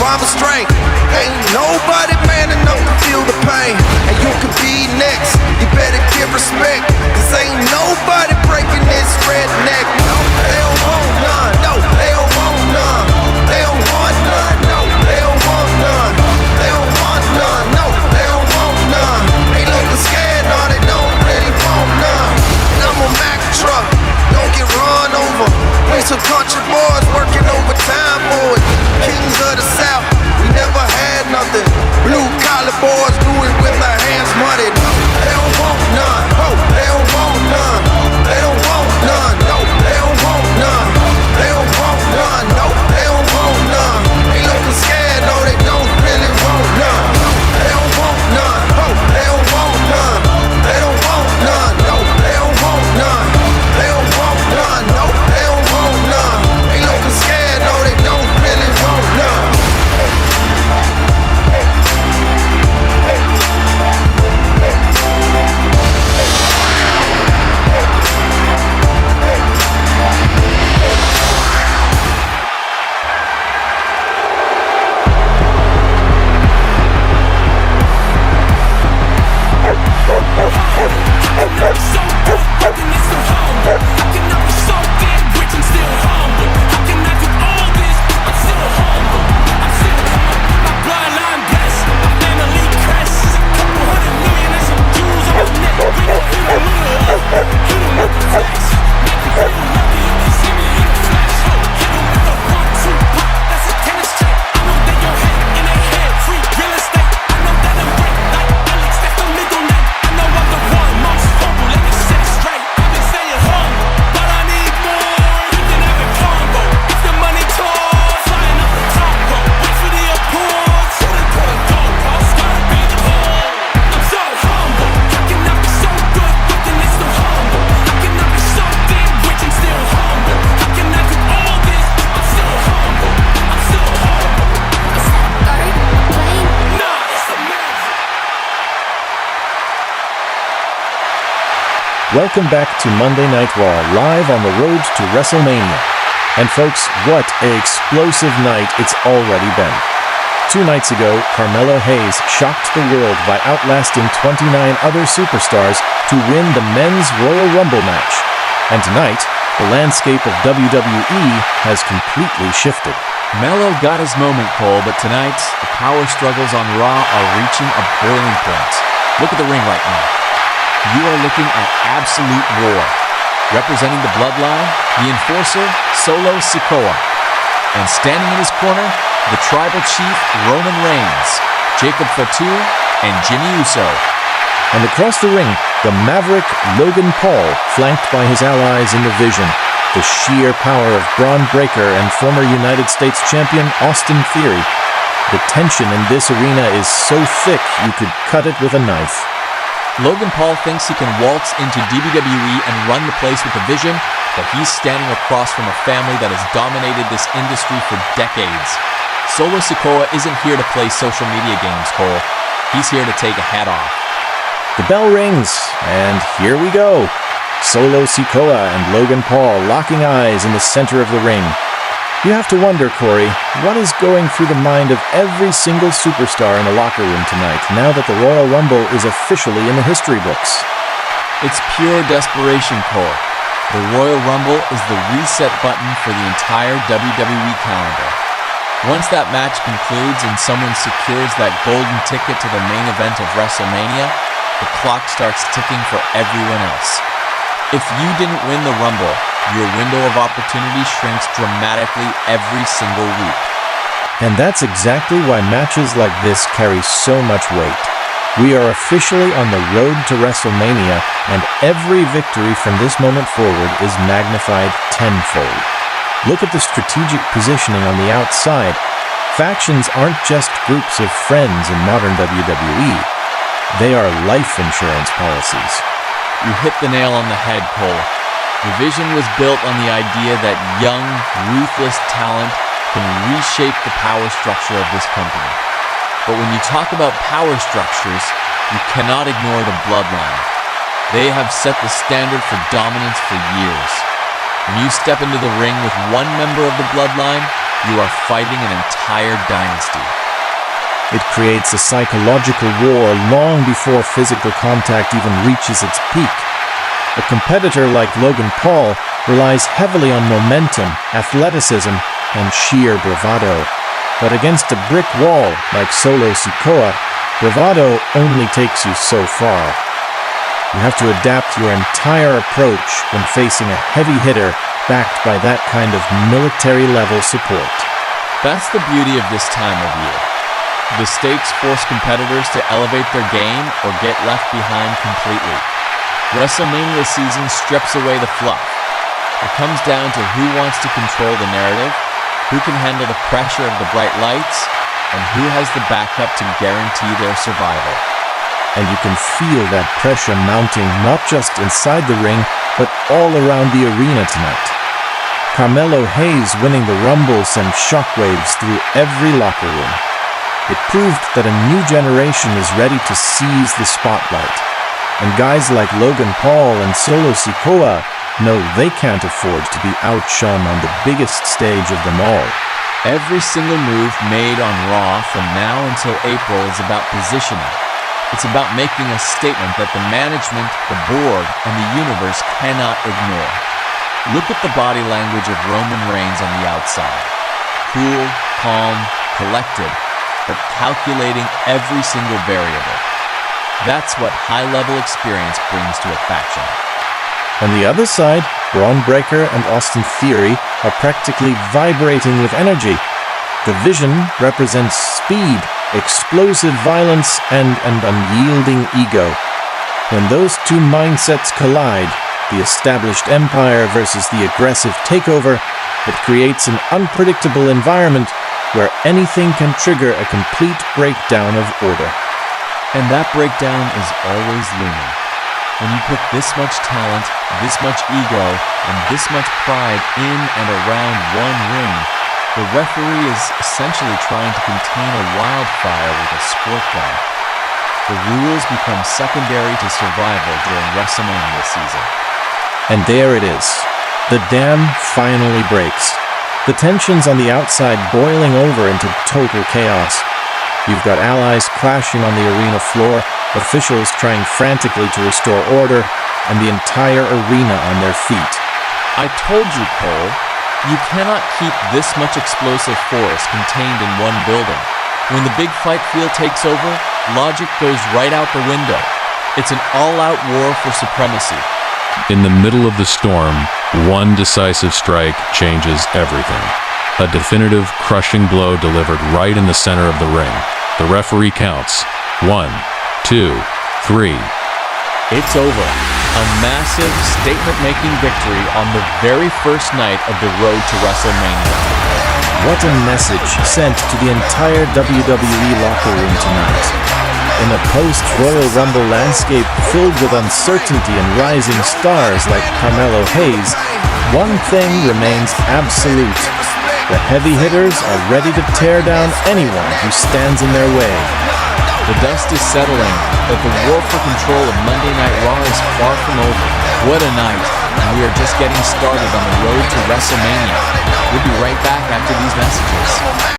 find my strength. Ain't nobody man enough to feel the pain. And you can be next, you better give respect. Cause ain't nobody breaking this redneck. No, they don't want none. No, they don't want none. They don't want none. No, they don't want none. They don't want none. No, they don't want none. Ain't looking scared, no, they don't really want none. And I'm a Mack truck, don't get run over. We some country boys working overtime boys. Kings of the South, we never had nothing. Blue collar boys do it with their hands muddied. No, they don't want none. Oh, they don't want none. They don't want none. No, they don't want none. They don't want none. No, they don't want none. Ain't looking scared, no, they don't really want none. They don't want none. Oh, they don't want none. They don't want none. No, they don't want none. They don't want none. No, they don't want none. Ain't looking scared, no, they don't really want none. Welcome back to Monday Night Raw, live on the road to WrestleMania. And folks, what an explosive night it's already been. 2 nights ago, Carmelo Hayes shocked the world by outlasting 29 other superstars to win the Men's Royal Rumble match. And tonight, the landscape of WWE has completely shifted. Melo got his moment, Cole, but tonight, the power struggles on Raw are reaching a boiling point. Look at the ring right now. You are looking at absolute war. Representing the bloodline, the enforcer, Solo Sikoa. And standing in his corner, the tribal chief, Roman Reigns, Jacob Fatu, and Jimmy Uso. And across the ring, the maverick Logan Paul, flanked by his allies in the Vision, the sheer power of Braun Breaker and former United States champion Austin Theory. The tension in this arena is so thick you could cut it with a knife. Logan Paul thinks he can waltz into WWE and run the place with a vision, but he's standing across from a family that has dominated this industry for decades. Solo Sikoa isn't here to play social media games, Cole. He's here to take a hat off. The bell rings, and here we go. Solo Sikoa and Logan Paul locking eyes in the center of the ring. You have to wonder, Corey, what is going through the mind of every single superstar in the locker room tonight, now that the Royal Rumble is officially in the history books? It's pure desperation, Cole. The Royal Rumble is the reset button for the entire WWE calendar. Once that match concludes and someone secures that golden ticket to the main event of WrestleMania, the clock starts ticking for everyone else. If you didn't win the Rumble, your window of opportunity shrinks dramatically every single week. And that's exactly why matches like this carry so much weight. We are officially on the road to WrestleMania, and every victory from this moment forward is magnified tenfold. Look at the strategic positioning on the outside. Factions aren't just groups of friends in modern WWE. They are life insurance policies. You hit the nail on the head, Cole. The Vision was built on the idea that young, ruthless talent can reshape the power structure of this company. But when you talk about power structures, you cannot ignore the bloodline. They have set the standard for dominance for years. When you step into the ring with one member of the bloodline, you are fighting an entire dynasty. It creates a psychological war long before physical contact even reaches its peak. A competitor like Logan Paul relies heavily on momentum, athleticism, and sheer bravado. But against a brick wall like Solo Sikoa, bravado only takes you so far. You have to adapt your entire approach when facing a heavy hitter backed by that kind of military-level support. That's the beauty of this time of year. The stakes force competitors to elevate their game or get left behind completely. WrestleMania season strips away the fluff. It comes down to who wants to control the narrative, who can handle the pressure of the bright lights, and who has the backup to guarantee their survival. And you can feel that pressure mounting not just inside the ring, but all around the arena tonight. Carmelo Hayes winning the Rumble sent shockwaves through every locker room. It proved that a new generation is ready to seize the spotlight. And guys like Logan Paul and Solo Sikoa know they can't afford to be outshone on the biggest stage of them all. Every single move made on Raw from now until April is about positioning. It's about making a statement that the management, the board, and the universe cannot ignore. Look at the body language of Roman Reigns on the outside. Cool, calm, collected, but calculating every single variable. That's what high-level experience brings to a faction. On the other side, Braun Breaker and Austin Theory are practically vibrating with energy. The Vision represents speed, explosive violence, and an unyielding ego. When those two mindsets collide, the established empire versus the aggressive takeover, it creates an unpredictable environment where anything can trigger a complete breakdown of order. And that breakdown is always looming. When you put this much talent, this much ego, and this much pride in and around one ring, the referee is essentially trying to contain a wildfire with a squirt gun. The rules become secondary to survival during WrestleMania season. And there it is. The dam finally breaks. The tensions on the outside boiling over into total chaos. You've got allies clashing on the arena floor, officials trying frantically to restore order, and the entire arena on their feet. I told you, Cole, you cannot keep this much explosive force contained in one building. When the big fight field takes over, logic goes right out the window. It's an all-out war for supremacy. In the middle of the storm, one decisive strike changes everything. A definitive, crushing blow delivered right in the center of the ring. The referee counts. 1, 2, 3. It's over. A massive, statement-making victory on the very first night of the road to WrestleMania. What a message sent to the entire WWE locker room tonight. In a post-Royal Rumble landscape filled with uncertainty and rising stars like Carmelo Hayes, one thing remains absolute. The heavy hitters are ready to tear down anyone who stands in their way. The dust is settling, but the war for control of Monday Night Raw is far from over. What a night, and we are just getting started on the road to WrestleMania. We'll be right back after these messages.